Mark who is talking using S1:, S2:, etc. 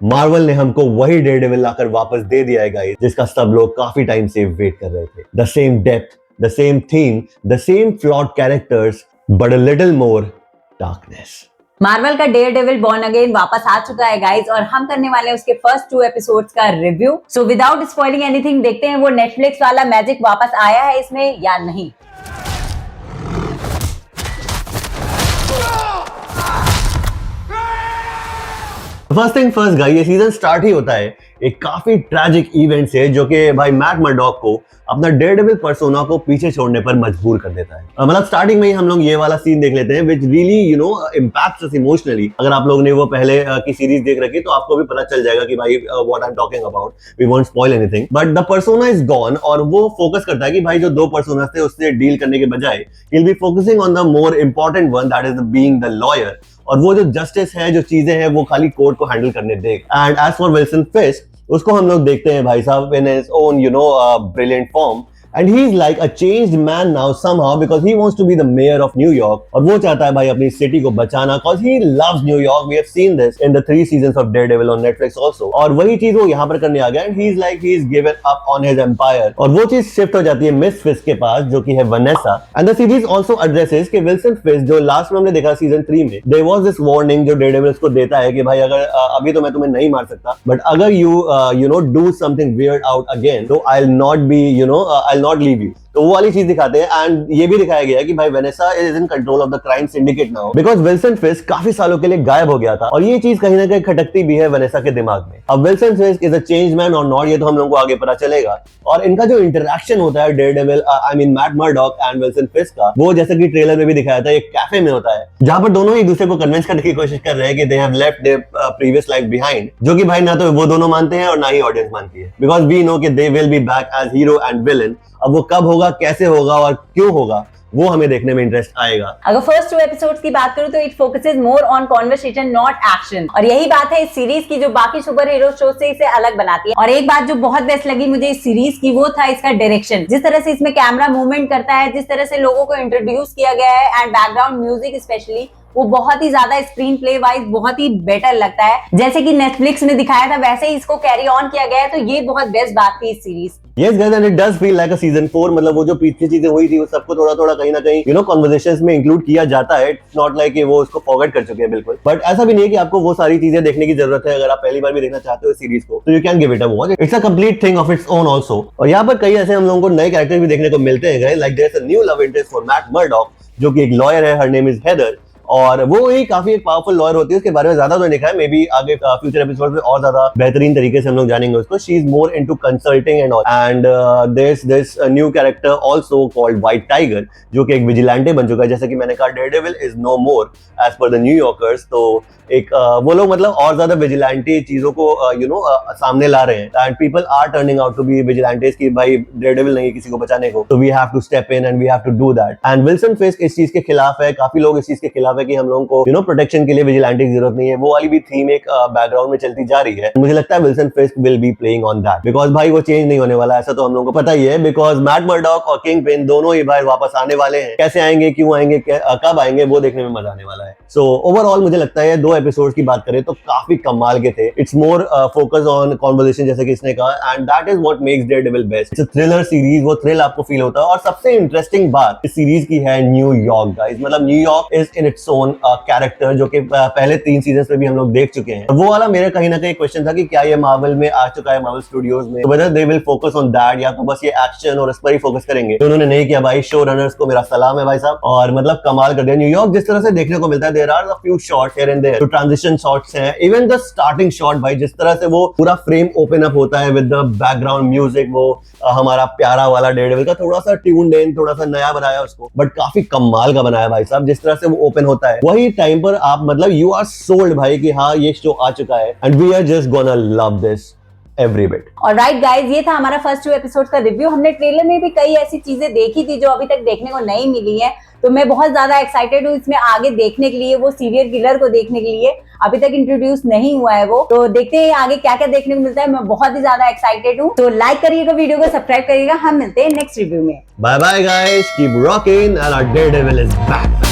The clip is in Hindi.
S1: मार्वल ने हमको वही डेयरडेविल लाकर वापस दे दिया है गाइस, जिसका सब लोग काफी टाइम से वेट कर रहे थे। The same depth, the same theme, the same flawed characters, but a little more darkness.
S2: Marvel का डेयरडेविल बॉर्न अगेन वापस आ चुका है गाइस, और हम करने वाले हैं उसके फर्स्ट 2 एपिसोड्स का review. So without spoiling anything, देखते हैं वो नेटफ्लिक्स वाला मैजिक वापस आया है इसमें या नहीं।
S1: फर्स्ट थिंग फर्स्ट गाइस, ये सीजन स्टार्ट ही होता है एक काफी ट्रैजिक इवेंट से, जो कि भाई मैट मर्डॉक को अपना डेयरडेविल पर्सोना को पीछे छोड़ने पर मजबूर कर देता है। मतलब स्टार्टिंग में ही हम लोग ये वाला सीन देख लेते हैं which really impacts us emotionally. अगर आप लोगों ने वो पहले की सीरीज देख रखी तो आपको भी पता चल जाएगा कि भाई what I am talking about, we won't spoil anything, but the persona is gone. और वो फोकस करता है कि भाई जो 2 पर्सोनास थे उससे डील करने के बजाय he will be focusing on the more important one, that is being the lawyer. और वो जो जस्टिस है, जो चीजें हैं, वो खाली कोर्ट को हैंडल करने दे। एंड एज फॉर विल्सन फिस्क, उसको हम लोग देखते हैं भाई साहब in his own brilliant form, and he is like a changed man now somehow because he wants to be the mayor of New York, और वो चाहता है भाई अपनी सिटी को बचाना because he loves New York. We have seen this in the 3 seasons of Daredevil on Netflix also, और वही चीज वो यहाँ पर करने आ गया। and he is like he is given up on his empire, और वो चीज शिफ्ट हो जाती है मिस फिस्क के पास, जो कि है Vanessa. and the series also addresses कि विल्सन फिस्क, जो लास्ट में हमने देखा सीजन 3 में, there was this warning जो Daredevil उसको देता है कि भाई अगर अभी तो मैं तुम्हें नहीं मार सकता, but अगर you do something weird out again, तो I'll not be I'll not leave you। तो वो वाली चीज दिखाते हैं। एंड ये भी दिखाया गया है कि भाई Vanessa is in control of the crime syndicate now, because Wilson Fisk काफी सालों के लिए गायब हो गया था, और ये चीज कहीं ना कहीं खटकती भी है वेनेसा के दिमाग में। अब Wilson फिस्क is a change man और नॉट, ये तो हम लोगों को आगे पता चलेगा। और इनका जो इंटरेक्शन होता है Daredevil I mean Matt Murdock and Wilson Fisk का, वो जैसे कि ट्रेलर में भी दिखाया था, एक कैफे में होता है, जहां पर दोनों एक दूसरे को कन्विंस करने की कोशिश कर रहे हैं कि they have left there previous life behind, जो कि भाई ना तो वो दोनों मानते हैं और ना ही ऑडियंस मानती है, बिकॉज वी नो कि they will be back as hero and villain. अब वो कब होगा, कैसे होगा और क्यों होगा, वो हमें देखने में इंटरेस्ट आएगा।
S2: अगर फर्स्ट 2 एपिसोड्स की बात करूं तो it focuses more on conversation not action, और यही बात है इस सीरीज की जो बाकी सुपर हीरो शो से इसे अलग बनाती है। और एक बात जो बहुत बेस्ट लगी मुझे इस सीरीज की, वो था इसका डायरेक्शन। जिस तरह से इसमें कैमरा मूवमेंट करता है, जिस तरह से लोगों को इंट्रोड्यूस किया गया है, एंड बैकग्राउंड म्यूजिक स्पेशली, वो बहुत ही ज्यादा स्क्रीन प्ले वाइज बहुत ही बेटर लगता है। जैसे कि नेटफ्लिक्स ने दिखाया था वैसे ही इसको कैरी ऑन किया गया है, तो ये बहुत बेस्ट बात थी इस series.
S1: Yes guys, and it does feel like a season 4। मतलब वो जो पीछे चीजें हुई थी वो सबको थोड़ा थोड़ा कहीं ना कहीं कन्वर्सेशंस में इंक्लूड किया जाता है। इट्स नॉट लाइक कि वो उसको फॉरवर्ड कर चुके हैं बिल्कुल, बट ऐसा भी नहीं है कि आपको वो सारी चीजें देखने की जरूरत है। अगर आप पहली बार भी देखना चाहते हो इस सीरीज को, तो you can give it a watch. It's a complete thing of its own also. और यहाँ पर कई ऐसे हम लोगों को नए कैरेक्टर भी देखने को मिलते हैं, like there is a new love interest for Matt Murdock, जो कि एक लॉयर है, हर नेम इज हेदर, और वो ही काफी एक पावरफुल लॉयर होती है। उसके बारे में ज्यादा तो लिखा है, मे बी आगे फ्यूचर एपिसोड में और ज्यादा बेहतरीन तरीके से हम लोग जानेंगे उसको। She is more into consulting and all, and this new character also called white tiger, जो कि एक विजिलेंटे बन चुका है। जैसे कि मैंने कहा, Daredevil is no more as per the New Yorkers, तो एक वो लोग मतलब और ज्यादा विजिलेंटे चीजों को सामने ला रहे हैं, and people are turning out to be vigilantes कि भाई डेयरडेविल नहीं है किसी को बचाने को, तो we have to step in and we have to do that. And Wilson Fisk इस चीज के खिलाफ है, काफी लोग इस चीज के खिलाफ है कि हम लोगों को प्रोटेक्शन के लिए विजिलेंटे की जरूरत नहीं है। वो वाली भी थीम एक बैकग्राउंड में चलती जा रही है। मुझे लगता है Wilson फिस्क will be playing on that, because भाई वो चेंज नहीं होने वाला, ऐसा तो हम लोगों को पता ही है, बिकॉज मैट मर्डॉक और किंगपिन दोनों ही भाई वापस आने वाले हैं। कैसे आएंगे, क्यों आएंगे, कब आएंगे, वो देखने में मजा आने वाला है। सो ओवरऑल मुझे लगता है 2 एपिसोड की बात करें तो काफी कमाल के थे। It's more focus on conversation, जैसे कि इसने कहा, and that is what makes Daredevil best. It's a thriller series, वो थ्रिल आपको फील होता है। और सबसे इंटरेस्टिंग बात इस सीरीज की है न्यूयॉर्क गाइस। मतलब New York is in its own character, जो कि पहले 3 सीजन में भी हम लोग देख चुके हैं। वो वाला मेरा कहीं ना कहीं क्वेश्चन था कि क्या ये मार्वल में आ चुका है, मार्वल स्टूडियोज में, whether they will focus on that, या तो बस ये एक्शन और इस पर ही फोकस करेंगे। तो उन्होंने नहीं किया भाई। शो रनर्स को मेरा सलाम है भाई साहब, और मतलब कमाल कर दिया। न्यूयॉर्क जिस तरह से देखने को मिलता है, there are a few shots here and there, जो ट्रांजिशन शॉट्स हैं, इवन द स्टार्टिंग शॉट भाई, जिस तरह से वो पूरा फ्रेम ओपन अप होता है विद द बैकग्राउंड म्यूजिक, वो हमारा प्यारा वाला डेयरडेविल का थोड़ा सा ट्यून्ड इन, थोड़ा सा नया बनाया उसको, बट काफी कमाल का बनाया भाई साहब। जिस तरह से वो ओपन होता है, वही टाइम पर आप मतलब यू आर सोल्ड भाई कि हाँ ये शो आ चुका है, and we are just gonna love this every bit.
S2: Alright guys, ये था हमारा फर्स्ट 2 एपिसोड का रिव्यू। हमने ट्रेलर में भी कई ऐसी चीजें देखी थी जो अभी तक देखने को नहीं मिली है, तो मैं बहुत ज्यादा एक्साइटेड हूँ इसमें आगे देखने के लिए, वो सीरियल किलर को देखने के लिए। अभी तक इंट्रोड्यूस नहीं हुआ है वो, तो देखते हैं आगे क्या क्या देखने को मिलता है। मैं बहुत ही ज्यादा एक्साइटेड हूँ। तो लाइक करिएगा वीडियो को, सब्सक्राइब करिएगा। हम मिलते हैं नेक्स्ट रिव्यू में।
S1: Bye bye guys, keep rocking and our Daredevil is back.